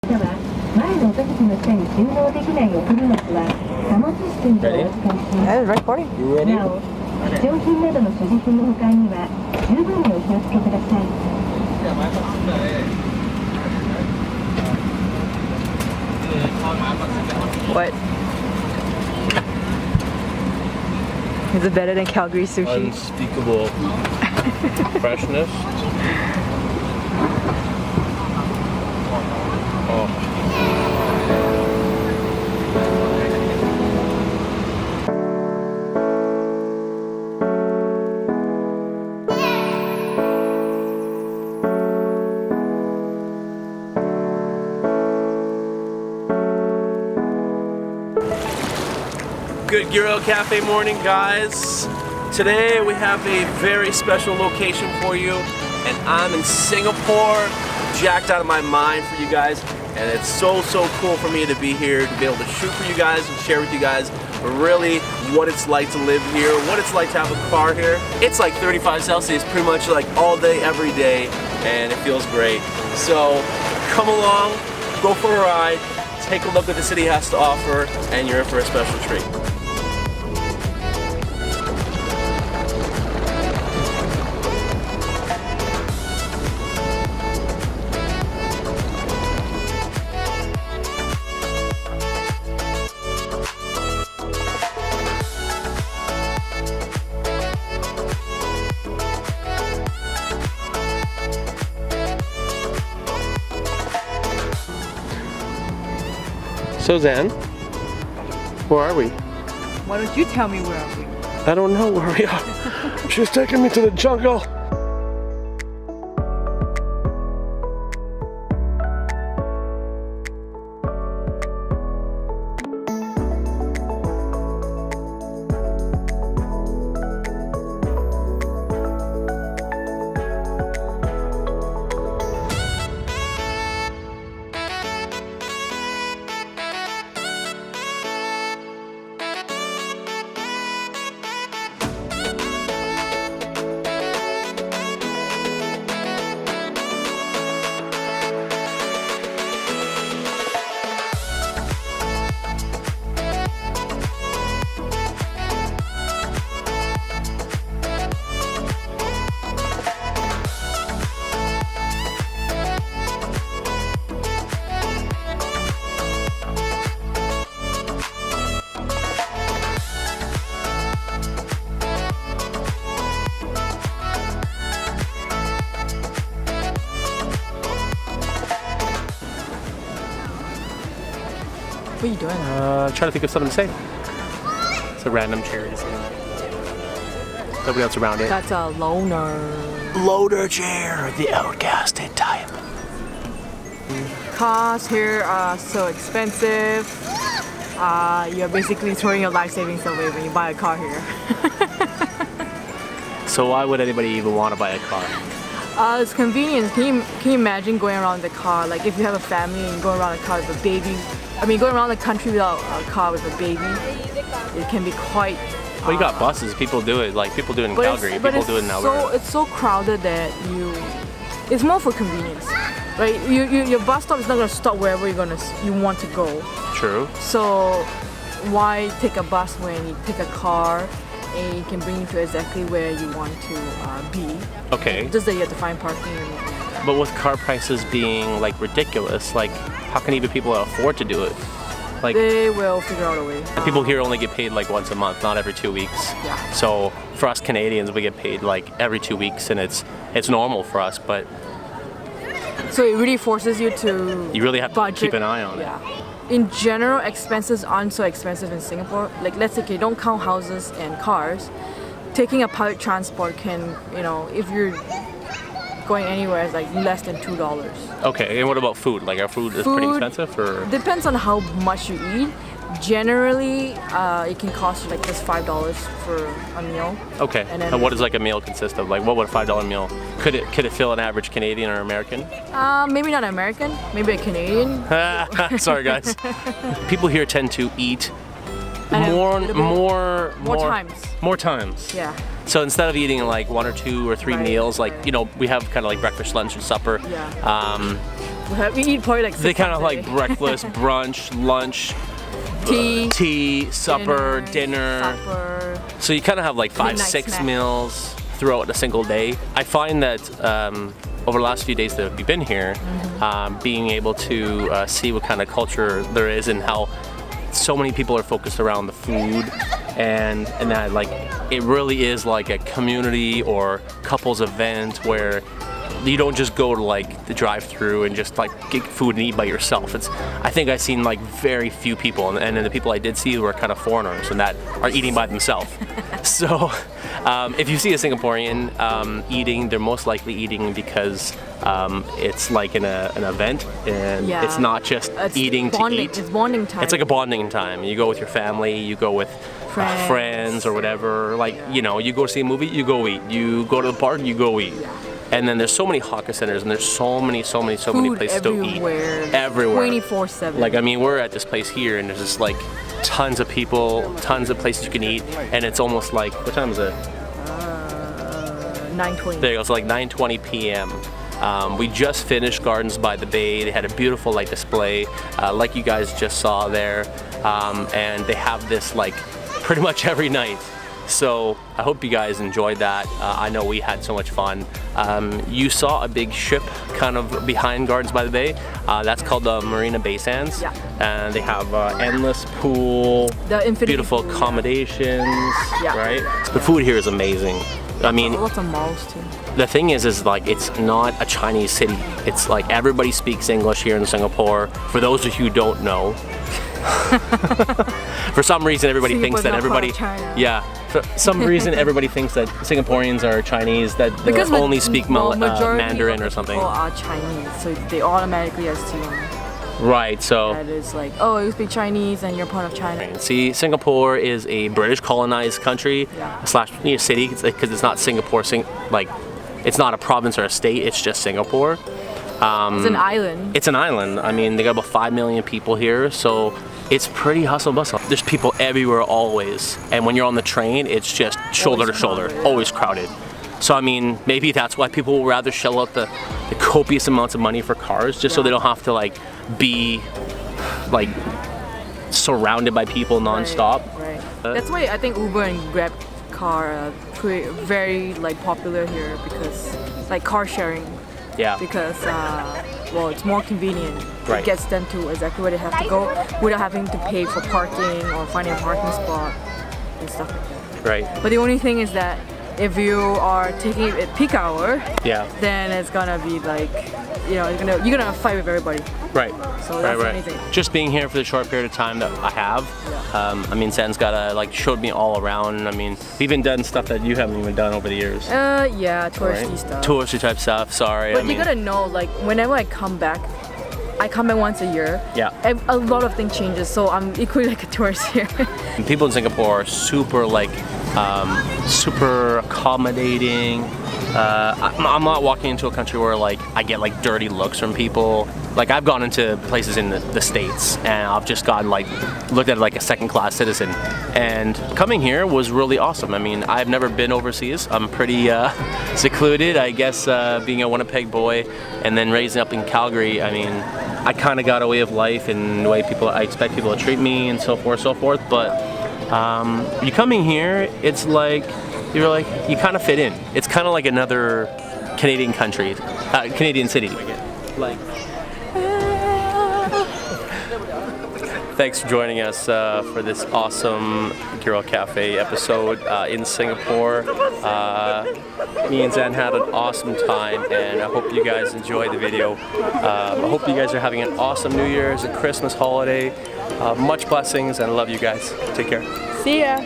Yeah, recording. You ready? 貴重品などの所持品の保管には十分にお気をつけください。 What? Is it better than Calgary sushi? Unspeakable freshness. Oh. Good Gyro Cafe morning, guys. Today we have a very special location for you, and I'm in Singapore, jacked out of my mind for you guys, and it's so cool for me to be here, to be able to shoot for you guys and share with you guys really what it's like to live here, what it's like to have a car here. It's like 35 Celsius pretty much like all day, every day, and it feels great. So come along, go for a ride, take a look at what the city has to offer, and you're in for a special treat. So Zan, where are we? Why don't you tell me where are we? I don't know where we are. She's taking me to the jungle. What are you doing? Trying to think of something to say. It's a random chair. Nobody else around it. That's a loner. Loader chair, the outcasted type. Cars here are so expensive. You're basically throwing your life savings away when you buy a car here. So why would anybody even want to buy a car? It's convenience. Can you imagine going around the car? Like if you have a family and going around a car with a baby. I mean, going around the country without a car with a baby, it can be quite. Well, you got buses. People do it. Like people do it in Calgary. People do it in Alberta. So it's so crowded that it's more for convenience, right? Your bus stop is not gonna stop wherever you want to go. True. So why take a bus when you take a car and it can bring you to exactly where you want to be? Okay. Just that you have to find parking. But with car prices being like ridiculous, like how can even people afford to do it? Like they will figure out a way. People here only get paid like once a month, not every 2 weeks. Yeah. So for us Canadians, we get paid like every 2 weeks, and it's normal for us. But so it really forces you to. You really have to budget. keep an eye on it. Yeah. In general, expenses aren't so expensive in Singapore. Like let's say okay, don't count houses and cars. Taking a public transport can, if you're going anywhere, it's like less than $2. Okay, and what about food? Like our food is pretty expensive, or? Depends on how much you eat. Generally, it can cost you like just $5 for a meal. Okay, and what does like a meal consist of? Like what would a $5 meal, could it fill an average Canadian or American? Maybe not American, maybe a Canadian. Sorry guys. People here tend to eat more times. Yeah. So instead of eating like 1 or 2 or 3 meals, like we have kind of like breakfast, lunch, and supper. Yeah. We eat probably like 6 They kind of times a like day. breakfast, brunch, lunch, tea, supper, dinner. supper. So you kind of have like 5, Midnight 6 snack. meals throughout a single day. I find that over the last few days that we've been here, being able to see what kind of culture there is and how so many people are focused around the food and that like it really is like a community or couples event where you don't just go to like the drive-through and just like get food and eat by yourself. I think I've seen like very few people, and the people I did see were kind of foreigners and that are eating by themselves. So if you see a Singaporean eating, they're most likely eating because it's like an event, and Yeah. it's not just It's eating bonding. to eat. It's bonding time. It's like a bonding time. You go with your family, you go with friends or whatever. Like, you know, you go see a movie, you go eat. You go to the park, you go eat. And then there's so many hawker centers, and there's so many places to eat. Everywhere. 24/7. Like, I mean, we're at this place here, and there's just like tons of people, tons of places you can eat, and it's almost like, what time is it? 9:20. There you go, it's like 9:20 p.m. We just finished Gardens by the Bay. They had a beautiful like display, like you guys just saw there, and they have this like pretty much every night. So I hope you guys enjoyed that. I know we had so much fun. You saw a big ship kind of behind Gardens by the Bay. That's called the Marina Bay Sands. Yeah. And they have endless pool, The infinity beautiful pool, yeah. accommodations, Yeah. right? The food here is amazing. I mean, Lots of malls too. the thing is like it's not a Chinese city. It's like everybody speaks English here in Singapore. For those of you who don't know, for some reason everybody thinks that everybody, yeah. for some reason everybody thinks that Singaporeans are Chinese, that they only speak Mandarin or something. People are Chinese, so they automatically assume Right. So. that it's like, oh, you speak Chinese and you're part of China. See, Singapore is a British colonized country slash city. It's because it's not Singapore, like it's not a province or a state. It's just Singapore. It's an island. It's an island. I mean, they got about 5 million people here, so it's pretty hustle bustle. There's people everywhere always, and when you're on the train, it's just shoulder to shoulder, always crowded. So I mean, maybe that's why people will rather shell out the copious amounts of money for cars, just so they don't have to like be like surrounded by people nonstop. Right. That's why I think Uber and Grab car are very like popular here, because like car sharing. Yeah. Because well, it's more convenient. Right. It gets them to exactly where they have to go without having to pay for parking or finding a parking spot and stuff like that. Right. But the only thing is that if you are taking it at peak hour, then it's gonna be like, you know, you're gonna fight with everybody. Right. So that's the only thing. Just being here for the short period of time that I have, I mean, San's showed me all around. I mean, we've even done stuff that you haven't even done over the years. Yeah, touristy stuff. Touristy type stuff. Sorry. But you gotta know, like, whenever I come back once a year. Yeah. A lot of things changes, so I'm equally like a tourist here. People in Singapore are super super accommodating. I'm not walking into a country where like I get like dirty looks from people. Like I've gone into places in the States and I've just gotten like looked at like a second-class citizen. And coming here was really awesome. I mean, I've never been overseas. I'm pretty secluded, I guess, being a Winnipeg boy and then raising up in Calgary. I mean, I kind of got a way of life and the way I expect people to treat me and so forth. But you coming here, it's like you kind of fit in. It's kind of like another Canadian country, Canadian city. Like. Thanks for joining us for this awesome Grill Cafe episode in Singapore. Me and Zan had an awesome time, and I hope you guys enjoyed the video. I hope you guys are having an awesome New Year's and Christmas holiday. Much blessings, and I love you guys. Take care. See ya.